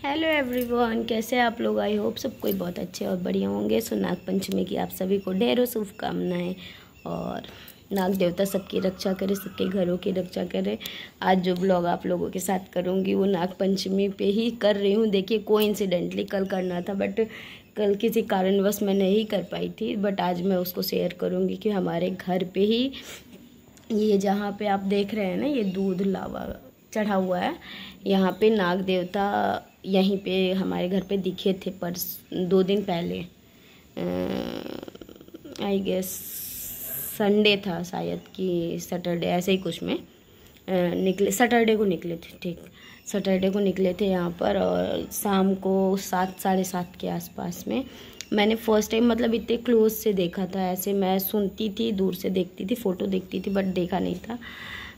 Hello everyone, कैसे आप लोग। आई होप सब कोई बहुत अच्छे और बढ़िया होंगे। सो नाग पंचमी की आप सभी को ढेरों शुभकामनाएं और नाग देवता सबकी रक्षा करे, सबके घरों की रक्षा करे। आज जो ब्लॉग आप लोगों के साथ करूंगी वो नाग पंचमी पे ही कर रही हूँ। देखिए कोइंसिडेंटली कल करना था बट कल किसी कारणवश मैं नहीं कर पाई थी, बट आज मैं उसको शेयर करूँगी कि हमारे घर पे ही ये जहाँ पे आप देख रहे हैं ना, ये दूध लावा चढ़ा हुआ है। यहाँ पे नाग देवता यहीं पे हमारे घर पे दिखे थे पर 2 दिन पहले, आई गेस संडे था शायद कि सैटरडे, ऐसे ही कुछ में निकले। सैटरडे को निकले थे, ठीक सैटरडे को निकले थे यहाँ पर। और शाम को 7 साढ़े 7 के आसपास में मैंने फर्स्ट टाइम मतलब इतने क्लोज से देखा था। ऐसे मैं सुनती थी, दूर से देखती थी, फ़ोटो देखती थी बट देखा नहीं था।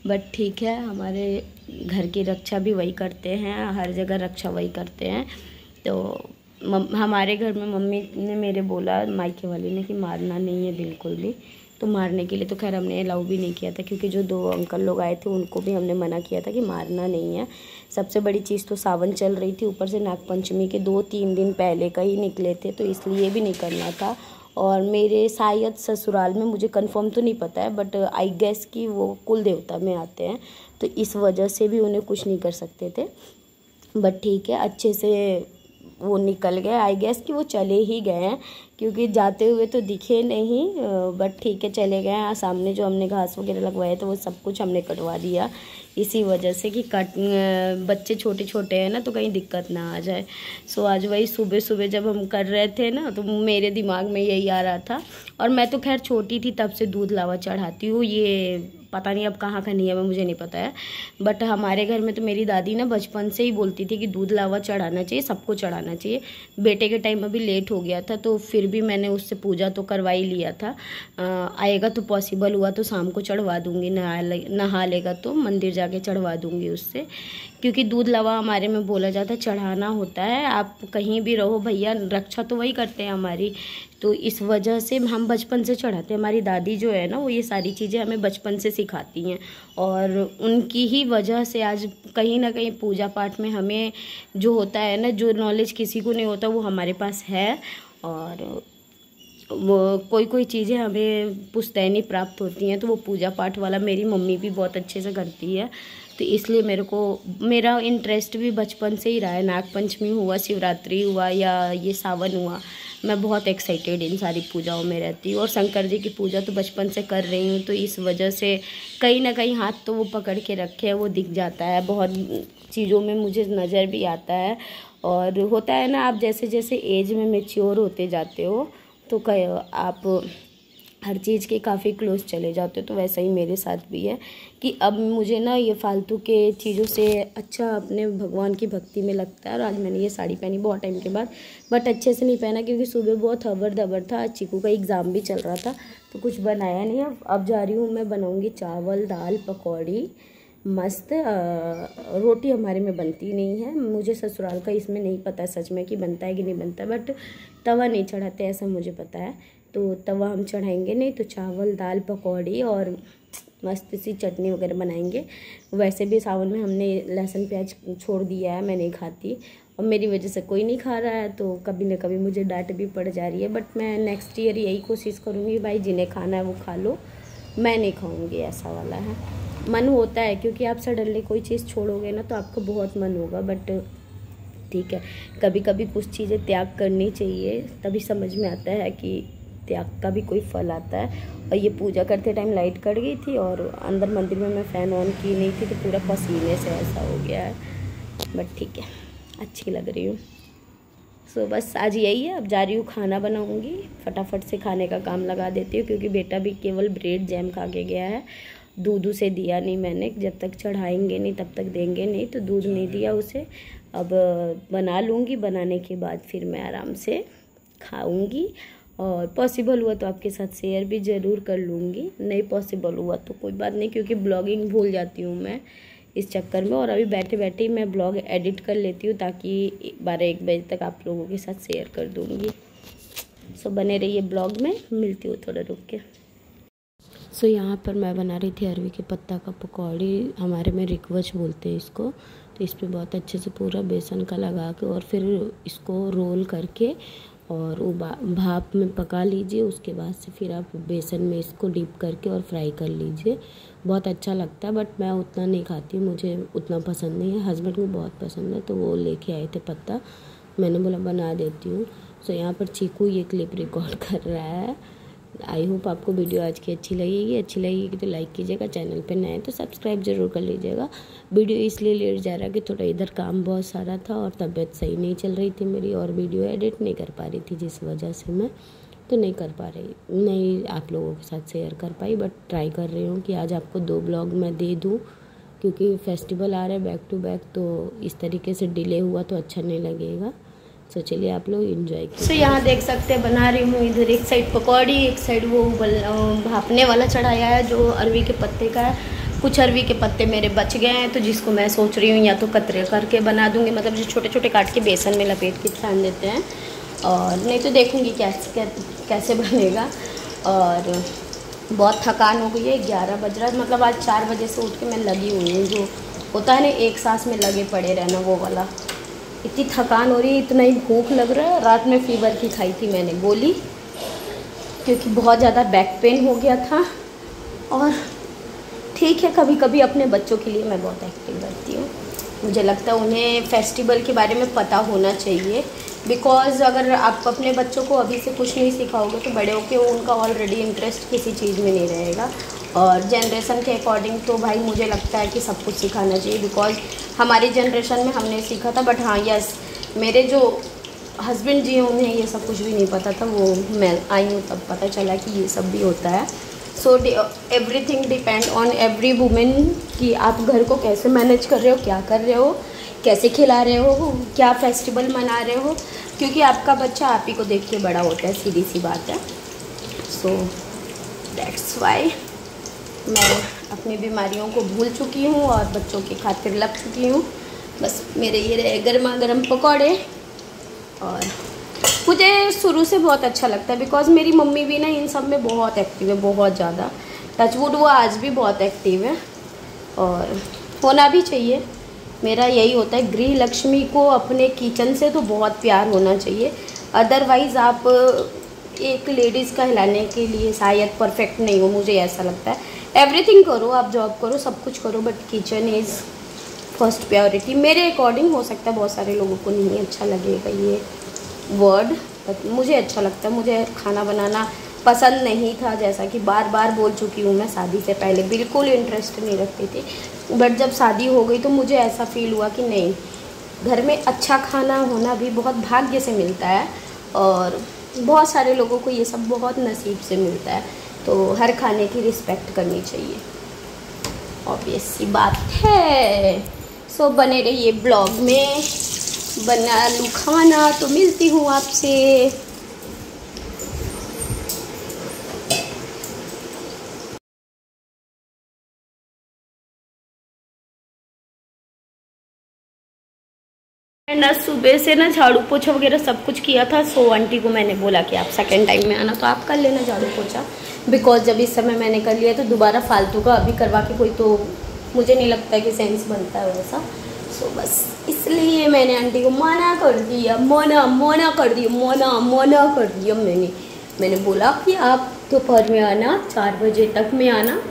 बट ठीक है, हमारे घर की रक्षा भी वही करते हैं, हर जगह रक्षा वही करते हैं। तो हमारे घर में मम्मी ने मेरे बोला, मायके वाली ने, कि मारना नहीं है बिल्कुल भी। तो मारने के लिए तो खैर हमने अलाउ भी नहीं किया था, क्योंकि जो 2 अंकल लोग आए थे उनको भी हमने मना किया था कि मारना नहीं है। सबसे बड़ी चीज़ तो सावन चल रही थी, ऊपर से नाग पंचमी के 2-3 दिन पहले का ही निकले थे, तो इसलिए भी नहीं करना था। और मेरे शायद ससुराल में, मुझे कंफर्म तो नहीं पता है बट आई गेस कि वो कुल देवता में आते हैं, तो इस वजह से भी उन्हें कुछ नहीं कर सकते थे। बट ठीक है, अच्छे से वो निकल गए। आई गेस कि वो चले ही गए हैं, क्योंकि जाते हुए तो दिखे नहीं। बट ठीक है, चले गए हैं। सामने जो हमने घास वगैरह लगवाए थे वो सब कुछ हमने कटवा दिया, इसी वजह से कि बच्चे छोटे छोटे हैं ना, तो कहीं दिक्कत ना आ जाए। सो आज वही सुबह सुबह जब हम कर रहे थे ना, तो मेरे दिमाग में यही आ रहा था। और मैं तो खैर छोटी थी तब से दूध लावा चढ़ाती हूँ। ये पता नहीं अब कहाँ का नियम है, मुझे नहीं पता है। बट हमारे घर में तो मेरी दादी ना बचपन से ही बोलती थी कि दूध लावा चढ़ाना चाहिए, सबको चढ़ाना चाहिए। बेटे के टाइम अभी लेट हो गया था, तो फिर भी मैंने उससे पूजा तो करवा ही लिया था। आएगा तो पॉसिबल हुआ तो शाम को चढ़वा दूंगी, नहा लेगा तो मंदिर जाके चढ़वा दूंगी उससे। क्योंकि दूध लावा हमारे में बोला जाता है चढ़ाना होता है। आप कहीं भी रहो भैया, रक्षा तो वही करते हैं हमारी, तो इस वजह से हम बचपन से चढ़ाते हैं। हमारी दादी जो है ना, वो ये सारी चीज़ें हमें बचपन से सिखाती हैं, और उनकी ही वजह से आज कहीं ना कहीं पूजा पाठ में हमें जो होता है ना, जो नॉलेज किसी को नहीं होता वो हमारे पास है। और वो कोई कोई चीज़ें हमें पुश्तैनी प्राप्त होती हैं, तो वो पूजा पाठ वाला मेरी मम्मी भी बहुत अच्छे से करती है। तो इसलिए मेरा इंटरेस्ट भी बचपन से ही रहा है। नाग पंचमी हुआ, शिवरात्रि हुआ या ये सावन हुआ, मैं बहुत एक्साइटेड इन सारी पूजाओं में रहती हूँ। और शंकर जी की पूजा तो बचपन से कर रही हूँ, तो इस वजह से कहीं ना कहीं हाथ तो वो पकड़ के रखे है, वो दिख जाता है। बहुत चीज़ों में मुझे नज़र भी आता है। और होता है ना, आप जैसे जैसे एज में मेच्योर होते जाते हो तो आप हर चीज़ के काफ़ी क्लोज चले जाते हो। तो वैसा ही मेरे साथ भी है कि अब मुझे ना ये फालतू के चीज़ों से अच्छा अपने भगवान की भक्ति में लगता है। और आज मैंने ये साड़ी पहनी बहुत टाइम के बाद, बट अच्छे से नहीं पहना क्योंकि सुबह बहुत हबर दबर था। आज चीकू का एग्ज़ाम भी चल रहा था, तो कुछ बनाया नहीं। अब जा रही हूँ मैं, बनाऊँगी चावल दाल पकौड़ी मस्त। रोटी हमारे में बनती नहीं है, मुझे ससुराल का इसमें नहीं पता सच में कि बनता है कि नहीं बनता, बट तवा नहीं चढ़ाते ऐसा मुझे पता है। तो तवा हम चढ़ाएंगे नहीं, तो चावल दाल पकौड़ी और मस्त सी चटनी वगैरह बनाएंगे। वैसे भी सावन में हमने लहसुन प्याज छोड़ दिया है, मैं नहीं खाती, और मेरी वजह से कोई नहीं खा रहा है, तो कभी ना कभी मुझे डांट भी पड़ जा रही है। बट मैं नेक्स्ट ईयर यही कोशिश करूँगी, भाई जिन्हें खाना है वो खा लो, मैं नहीं खाऊँगी, ऐसा वाला है। मन होता है क्योंकि आप सडनली कोई चीज़ छोड़ोगे ना तो आपको बहुत मन होगा, बट ठीक है, कभी कभी कुछ चीज़ें त्याग करनी चाहिए, तभी समझ में आता है कि त्याग का भी कोई फल आता है। और ये पूजा करते टाइम लाइट कट गई थी और अंदर मंदिर में मैं फ़ैन ऑन की नहीं थी, तो पूरा पसीने से ऐसा हो गया है। बट ठीक है, अच्छी लग रही हूँ। सो बस आज यही है। अब जा रही हूँ, खाना बनाऊँगी, फटाफट से खाने का काम लगा देती हूँ, क्योंकि बेटा भी केवल ब्रेड जैम खा के गया है। दूध उसे दिया नहीं मैंने, जब तक चढ़ाएंगे नहीं तब तक देंगे नहीं, तो दूध नहीं दिया उसे। अब बना लूँगी, बनाने के बाद फिर मैं आराम से खाऊँगी। और पॉसिबल हुआ तो आपके साथ शेयर भी ज़रूर कर लूँगी, नहीं पॉसिबल हुआ तो कोई बात नहीं, क्योंकि ब्लॉगिंग भूल जाती हूँ मैं इस चक्कर में। और अभी बैठे बैठे ही मैं ब्लॉग एडिट कर लेती हूँ, ताकि 12-1 बजे तक आप लोगों के साथ शेयर कर दूँगी। सो बने रहिए ब्लॉग में, मिलती हूँ थोड़ा रुक के। सो यहाँ पर मैं बना रही थी अरवी के पत्ता का पकौड़ी, हमारे में रिकवच बोलते हैं इसको। तो तो इस पर बहुत अच्छे से पूरा बेसन का लगा के और फिर इसको रोल करके और वो भाप में पका लीजिए। उसके बाद से फिर आप बेसन में इसको डिप करके और फ्राई कर लीजिए। बहुत अच्छा लगता है, बट मैं उतना नहीं खाती हूँ, मुझे उतना पसंद नहीं है। हस्बैंड को बहुत पसंद है तो वो लेके आए थे पत्ता, मैंने बोला बना देती हूँ। सो यहाँ पर चीकू ये क्लिप रिकॉर्ड कर रहा है। आई होप आपको वीडियो आज की अच्छी लगेगी तो लाइक कीजिएगा, चैनल पे नए हैं तो सब्सक्राइब जरूर कर लीजिएगा। वीडियो इसलिए लेट जा रहा है कि थोड़ा इधर काम बहुत सारा था और तबीयत सही नहीं चल रही थी मेरी, और वीडियो एडिट नहीं कर पा रही थी, जिस वजह से मैं तो नहीं आप लोगों के साथ शेयर कर पाई। बट ट्राई कर रही हूँ कि आज आपको 2 ब्लॉग मैं दे दूँ, क्योंकि फेस्टिवल आ रहा है बैक टू बैक, तो इस तरीके से डिले हुआ तो अच्छा नहीं लगेगा। तो चलिए आप लोग एंजॉय कीजिए। तो यहाँ देख सकते हैं बना रही हूँ, इधर एक साइड पकौड़ी, एक साइड वो भापने वाला चढ़ाया है जो अरवी के पत्ते का है। कुछ अरवी के पत्ते मेरे बच गए हैं तो जिसको मैं सोच रही हूँ या तो कतरे करके बना दूँगी, मतलब जो छोटे छोटे काट के बेसन में लपेट के छान देते हैं, और नहीं तो देखूँगी कैसे बनेगा। और बहुत थकान हो गई है, 11 बज रहा है, मतलब आज 4 बजे से उठ के मैं लगी हुई हूँ। जो होता है ना एक सांस में लगे पड़े रहना, वो वाला। इतनी थकान हो रही है, इतना ही भूख लग रहा है। रात में फीवर की खाई थी मैंने गोली, क्योंकि बहुत ज़्यादा बैक पेन हो गया था। और ठीक है, कभी कभी अपने बच्चों के लिए मैं बहुत एक्टिव रहती हूँ। मुझे लगता है उन्हें फेस्टिवल के बारे में पता होना चाहिए, बिकॉज़ अगर आप अपने बच्चों को अभी से कुछ नहीं सिखाओगे तो बड़े होके उनका ऑलरेडी इंटरेस्ट किसी चीज़ में नहीं रहेगा। और जनरेशन के अकॉर्डिंग तो भाई मुझे लगता है कि सब कुछ सिखाना चाहिए, बिकॉज़ हमारी जनरेशन में हमने सीखा था। बट हाँ यस, मेरे जो हस्बैंड जी उन्हें ये सब कुछ भी नहीं पता था, वो मैं आई हूँ तब पता चला कि ये सब भी होता है। So everything depend on every women कि आप घर को कैसे मैनेज कर रहे हो, क्या कर रहे हो, कैसे खिला रहे हो, क्या फेस्टिवल मना रहे हो, क्योंकि आपका बच्चा आप ही को देख के बड़ा होता है, सीधी सी बात है। सो दैट्स वाई मैं अपनी बीमारियों को भूल चुकी हूँ और बच्चों की खातिर लग चुकी हूँ। बस मेरे ये रहे गर्मा गर्म पकौड़े। और मुझे शुरू से बहुत अच्छा लगता है, बिकॉज़ मेरी मम्मी भी ना इन सब में बहुत एक्टिव है, बहुत ज़्यादा। टचवुड वो आज भी बहुत एक्टिव है और होना भी चाहिए। मेरा यही होता है, गृह लक्ष्मी को अपने किचन से तो बहुत प्यार होना चाहिए। अदरवाइज़ आप एक लेडीज़ का हिलाने के लिए शायद परफेक्ट नहीं हो, मुझे ऐसा लगता है। एवरीथिंग करो, आप जॉब करो, सब कुछ करो, but kitchen is first priority मेरे अकॉर्डिंग। हो सकता है बहुत सारे लोगों को नहीं अच्छा लगेगा ये वर्ड, बट मुझे अच्छा लगता है। मुझे खाना बनाना पसंद नहीं था, जैसा कि बार बार बोल चुकी हूँ मैं। शादी से पहले बिल्कुल इंटरेस्ट नहीं रखती थी, बट जब शादी हो गई तो मुझे ऐसा फील हुआ कि नहीं, घर में अच्छा खाना होना भी बहुत भाग्य से मिलता है और बहुत सारे लोगों को ये सब बहुत नसीब से मिलता है। तो हर खाने की रिस्पेक्ट करनी चाहिए, ऑब्वियस सी बात है। सो बने रहिए ब्लॉग में, बना लूँ खाना तो मिलती हूँ आपसे। ना सुबह से ना झाड़ू पोछा वगैरह सब कुछ किया था। सो आंटी को मैंने बोला कि आप सेकंड टाइम में आना तो आप कर लेना झाड़ू पोछा, बिकॉज जब इस समय मैंने कर लिया तो दोबारा फालतू का अभी करवा के कोई तो मुझे नहीं लगता है कि सेंस बनता है वैसा। सो बस इसलिए मैंने आंटी को मना कर दिया, मना कर दिया मैंने बोला कि आप दोपहर में आना, 4 बजे तक में आना,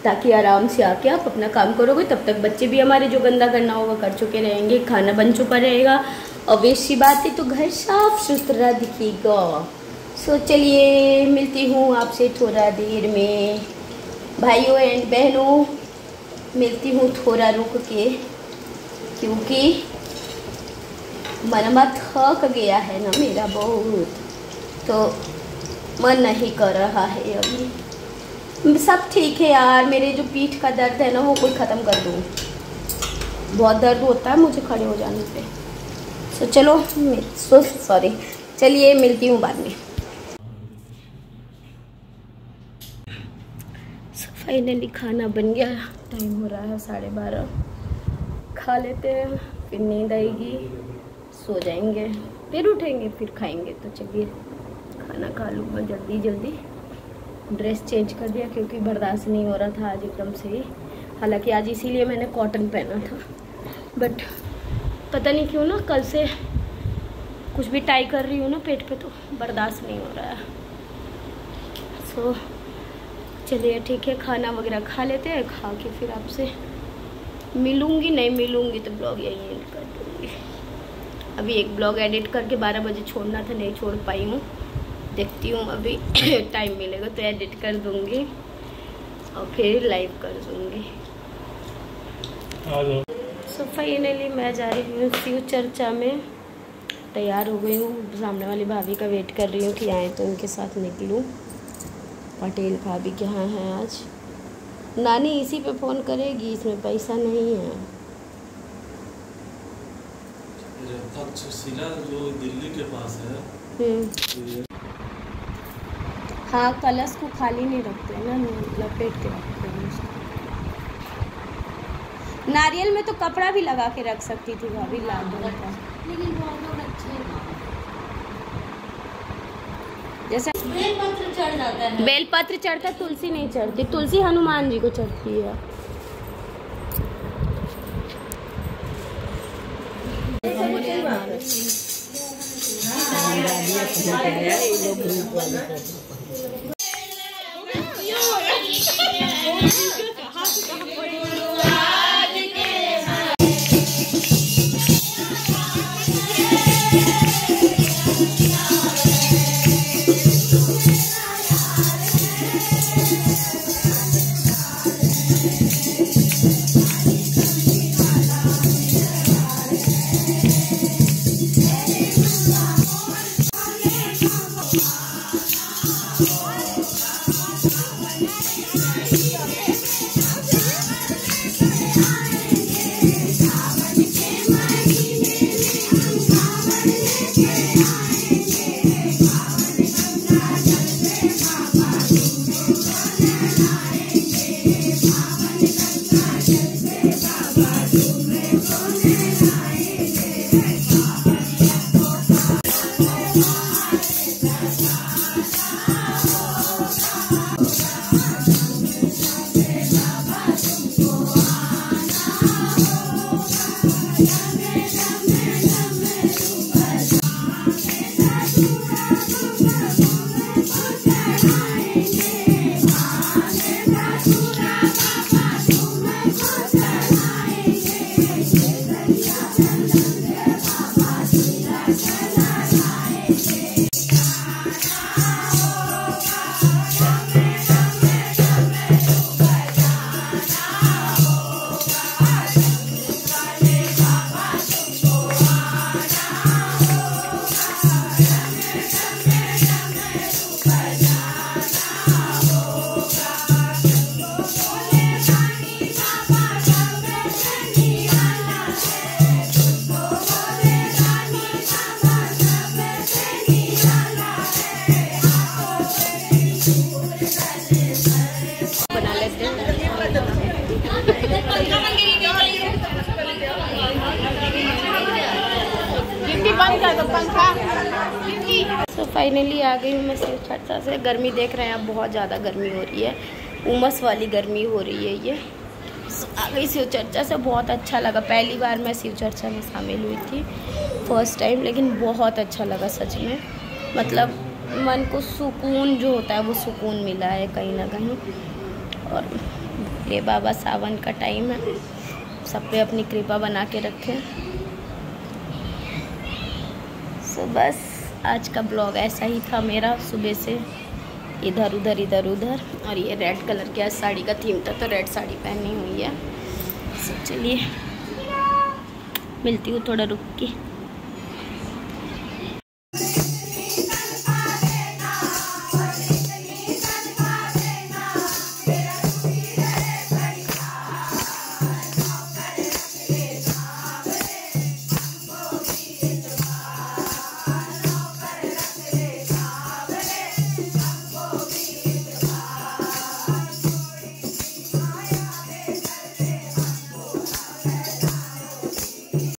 ताकि आराम से आके आप अपना काम करोगे। तब तक बच्चे भी हमारे जो गंदा करना होगा कर चुके रहेंगे, खाना बन चुका रहेगा, अवश्य बात है, तो घर साफ सुथरा दिखेगा। सो चलिए मिलती हूँ आपसे थोड़ा देर में, भाइयों एंड बहनों, मिलती हूँ थोड़ा रुक के, क्योंकि मन थक गया है ना मेरा बहुत, तो मन नहीं कर रहा है अभी। सब ठीक है यार, मेरे जो पीठ का दर्द है ना वो कोई ख़त्म कर दूँ, बहुत दर्द होता है मुझे खड़े हो जाने पे। सो चलो सॉरी, चलिए मिलती हूँ बाद में। फाइनली खाना बन गया, टाइम हो रहा है 12:30, खा लेते हैं, फिर नींद आएगी, सो जाएंगे, फिर उठेंगे, फिर खाएंगे। तो चलिए खाना खा लूँ मैं जल्दी। ड्रेस चेंज कर दिया क्योंकि बर्दाश्त नहीं हो रहा था आज एकदम से ही। हालांकि आज इसीलिए मैंने कॉटन पहना था, बट पता नहीं क्यों ना कल से कुछ भी टाई कर रही हूँ ना पेट पे तो बर्दाश्त नहीं हो रहा है। सो चलिए ठीक है, खाना वगैरह खा लेते हैं, खा के फिर आपसे मिलूँगी। नहीं मिलूँगी तो ब्लॉग यही एंड कर दूँगी। अभी एक ब्लॉग एडिट करके 12 बजे छोड़ना था, नहीं छोड़ पाई हूँ। देखती हूँ अभी टाइम मिलेगा तो एडिट कर दूँगी और फिर लाइव कर दूँगी। सो फाइनली मैं जा रही हूँ शिव चर्चा में। तैयार हो गई हूँ, सामने वाली भाभी का वेट कर रही हूँ कि आए तो उनके साथ निकलूँ। पटेल भाभी के यहाँ है आज। नानी इसी पे फ़ोन करेगी, इसमें पैसा नहीं है। तक्षशिला जो दिल्ली के पास है। हाँ, कलश को खाली नहीं रखते ना, लपेट के रखते हैं उसको। नारियल में तो कपड़ा भी लगा के रख सकती थी भाभी, लाडू का। लेकिन बहुत अच्छे जैसे बेलपत्र चढ़ जाता है। बेलपत्र चढ़ता, तुलसी नहीं चढ़ती। तुलसी हनुमान जी को चढ़ती है। तो फाइनली आ गई हूँ मैं शिव चर्चा से। गर्मी देख रहे हैं आप, बहुत ज़्यादा गर्मी हो रही है, उमस वाली गर्मी हो रही है ये। आ गई शिव चर्चा से, बहुत अच्छा लगा। पहली बार मैं शिव चर्चा में शामिल हुई थी, फर्स्ट टाइम, लेकिन बहुत अच्छा लगा सच में। मतलब मन को सुकून जो होता है वो सुकून मिला है कहीं ना कहीं। और ये बाबा सावन का टाइम है, सब पे अपनी कृपा बना के रखें। सो बस आज का ब्लॉग ऐसा ही था मेरा, सुबह से इधर उधर। और ये रेड कलर की आज साड़ी का थीम था तो रेड साड़ी पहनी हुई है। सो चलिए मिलती हूँ थोड़ा रुक के।